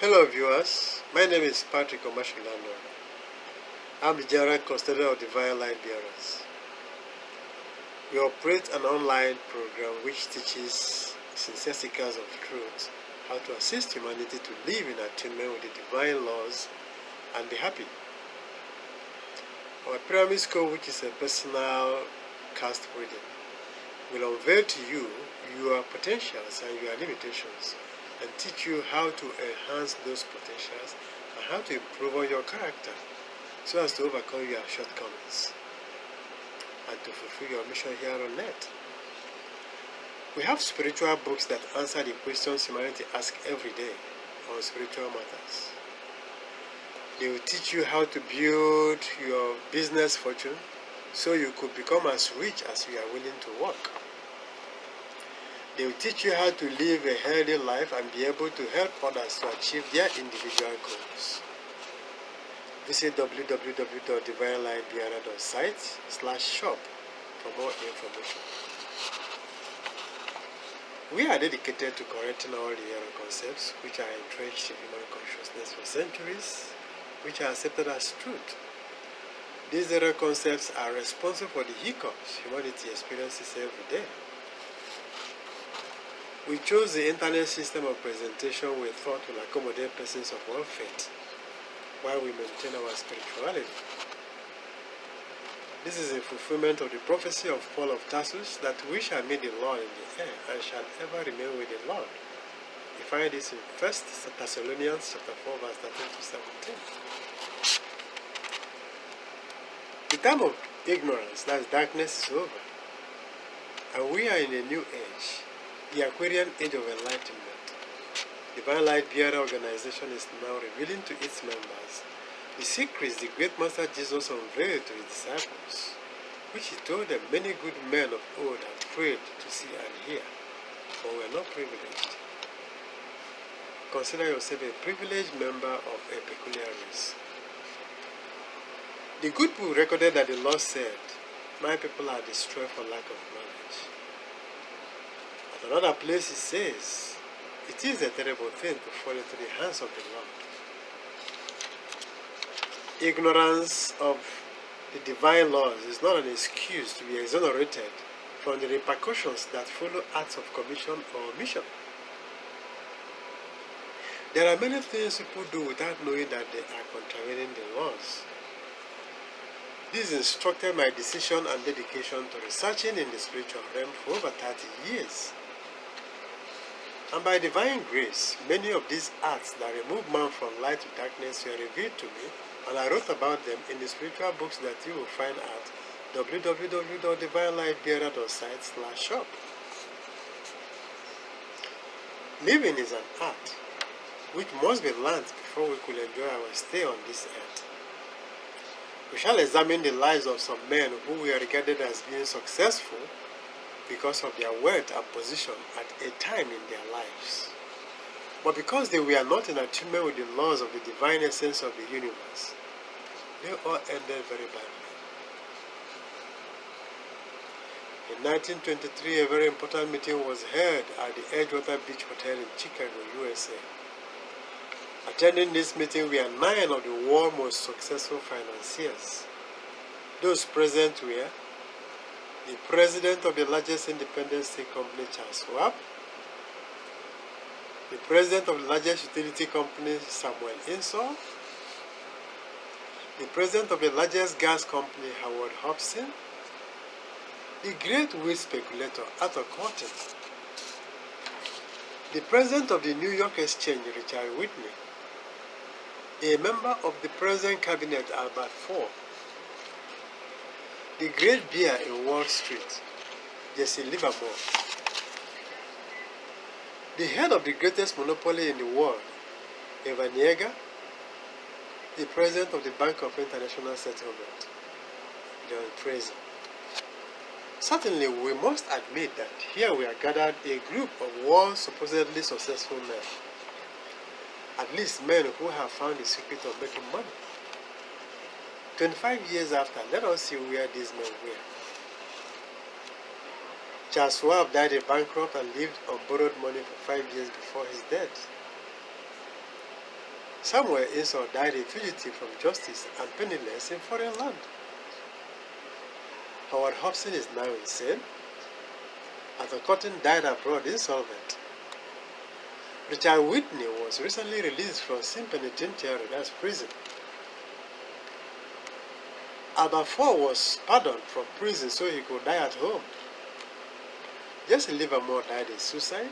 Hello viewers, my name is Patrick Omashulano. I'm the General Custodian of Divine Light Bearers. We operate an online program which teaches sincere seekers of truth how to assist humanity to live in attunement with the divine laws and be happy. Our pyramid school, which is a personal cast reading, will unveil to you your potentials and your limitations and teach you how to enhance those potentials and how to improve on your character so as to overcome your shortcomings and to fulfill your mission here on earth. We have spiritual books that answer the questions humanity asks every day on spiritual matters. They will teach you how to build your business fortune so you could become as rich as you are willing to work. They will teach you how to live a healthy life and be able to help others to achieve their individual goals. Visit www.divinelightbearer.site/shop for more information. We are dedicated to correcting all the error concepts which are entrenched in human consciousness for centuries, which are accepted as truth. These error concepts are responsible for the hiccups humanity experiences every day. We chose the internet system of presentation we thought will accommodate persons of all faith, while we maintain our spirituality. This is a fulfillment of the prophecy of Paul of Tarsus that we shall meet the Lord in the air and shall ever remain with the Lord. You find this in 1 Thessalonians chapter 4, verse 13 to 17. The time of ignorance, that is darkness, is over, and we are in a new age, the Aquarian age of enlightenment. Divine Light Bearer organization is now revealing to its members the secrets the great Master Jesus unveiled to his disciples, which he told them many good men of old had prayed to see and hear, but were not privileged. Consider yourself a privileged member of a peculiar race. The good book recorded that the Lord said, "My people are destroyed for lack of knowledge." At another place he says, "It is a terrible thing to fall into the hands of the Lord." Ignorance of the divine laws is not an excuse to be exonerated from the repercussions that follow acts of commission or omission. There are many things people do without knowing that they are contravening the laws. This instructed my decision and dedication to researching in the spiritual realm for over 30 years. And by divine grace, many of these acts that remove man from light to darkness were revealed to me, and I wrote about them in the spiritual books that you will find at www.divinelightbearer.site/shop. Living is an art which must be learned before we could enjoy our stay on this earth. We shall examine the lives of some men who were regarded as being successful because of their wealth and position at a time in their lives. But because they were not in attunement with the laws of the divine essence of the universe, they all ended very badly. In 1923, a very important meeting was held at the Edgewater Beach Hotel in Chicago, USA. Attending this meeting were 9 of the world's most successful financiers. Those present were the president of the largest independent steel company, Charles Schwab, the president of the largest utility company, Samuel Insull, the president of the largest gas company, Howard Hobson, the great wheat speculator, Arthur Curtin, the president of the New York Exchange, Richard Whitney, a member of the present cabinet, Albert Ford, the great bear in Wall Street, Jesse Livermore, the head of the greatest monopoly in the world, Evan Yeager, the president of the Bank of International Settlement, John Fraser. Certainly, we must admit that here we are gathered a group of world supposedly successful men, at least men who have found the secret of making money. 25 years after, let us see where these men were. Charles Schwab died a bankrupt and lived on borrowed money for 5 years before his death. Samuel Esau died a fugitive from justice and penniless in foreign land. Howard Hobson is now insane. Arthur Cotton died abroad insolvent. Richard Whitney was recently released from Sin Penitentiary, that's prison. Albert Ford was pardoned from prison so he could die at home. Jesse Livermore died in suicide.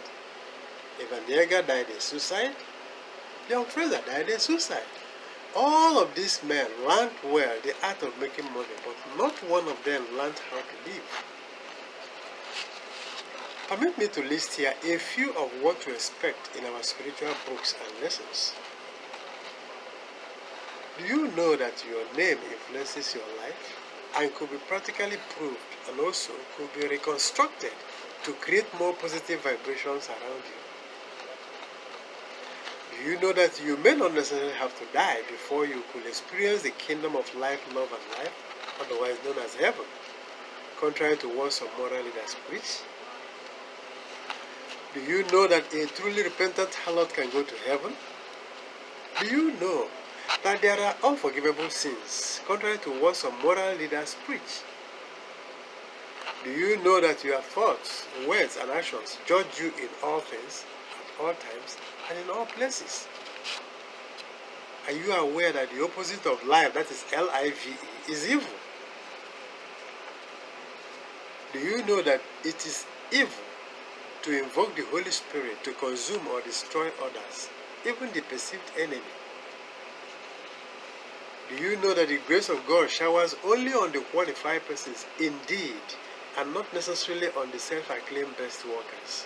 Evan Yeager died in suicide. Leon Fraser died in suicide. All of these men learned well the art of making money, but not one of them learned how to live. Permit me to list here a few of what to expect in our spiritual books and lessons. Do you know that your name influences your life and could be practically proved and also could be reconstructed to create more positive vibrations around you? Do you know that you may not necessarily have to die before you could experience the kingdom of life, love, and life, otherwise known as heaven, contrary to what some moral leaders preach? Do you know that a truly repentant harlot can go to heaven? Do you know that there are unforgivable sins, contrary to what some moral leaders preach? Do you know that your thoughts, words, and actions judge you in all things, at all times, and in all places? Are you aware that the opposite of life, that is L-I-V-E, is evil? Do you know that it is evil to invoke the Holy Spirit to consume or destroy others, even the perceived enemy? Do you know that the grace of God showers only on the qualified persons indeed, and not necessarily on the self-acclaimed best workers?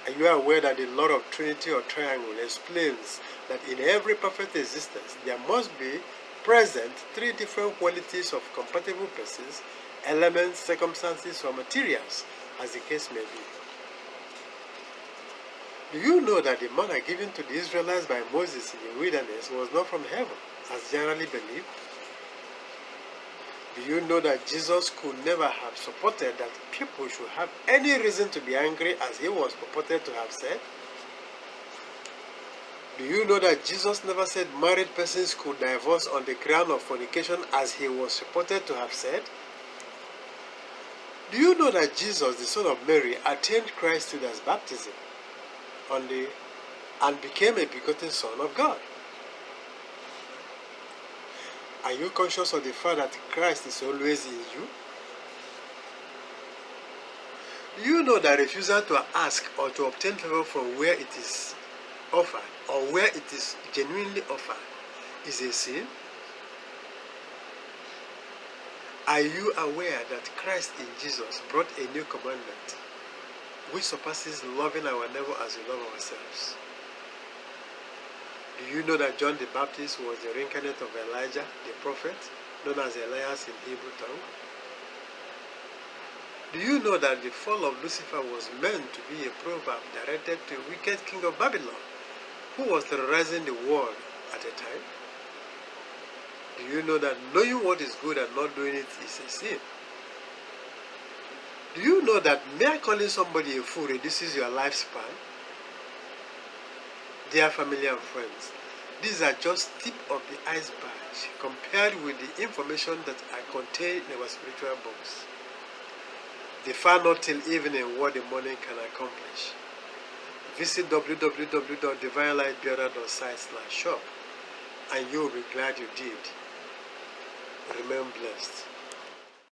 Are you aware that the law of Trinity or triangle explains that in every perfect existence there must be present three different qualities of compatible persons, elements, circumstances, or materials, as the case may be? Do you know that the manna given to the Israelites by Moses in the wilderness was not from heaven, as generally believed? Do you know that Jesus could never have supported that people should have any reason to be angry, as he was purported to have said? Do you know that Jesus never said married persons could divorce on the ground of fornication, as he was reported to have said? Do you know that Jesus, the son of Mary, attained Christ through his baptism and became a begotten Son of God? Are you conscious of the fact that Christ is always in you? Do you know that refusal to ask or to obtain favor from where it is offered or where it is genuinely offered is a sin? Are you aware that Christ in Jesus brought a new commandment which surpasses loving our neighbor as we love ourselves? Do you know that John the Baptist was the reincarnate of Elijah, the prophet, known as Elias in Hebrew tongue? Do you know that the fall of Lucifer was meant to be a proverb directed to a wicked king of Babylon, who was terrorizing the world at a time? Do you know that knowing what is good and not doing it is a sin? Do you know that mere calling somebody a fool reduces your lifespan? Dear family and friends, these are just tip of the iceberg compared with the information that are contained in our spiritual books. They far not till evening what the morning can accomplish. Visit www.divinelightbearer.site/shop and you will be glad you did. Remain blessed.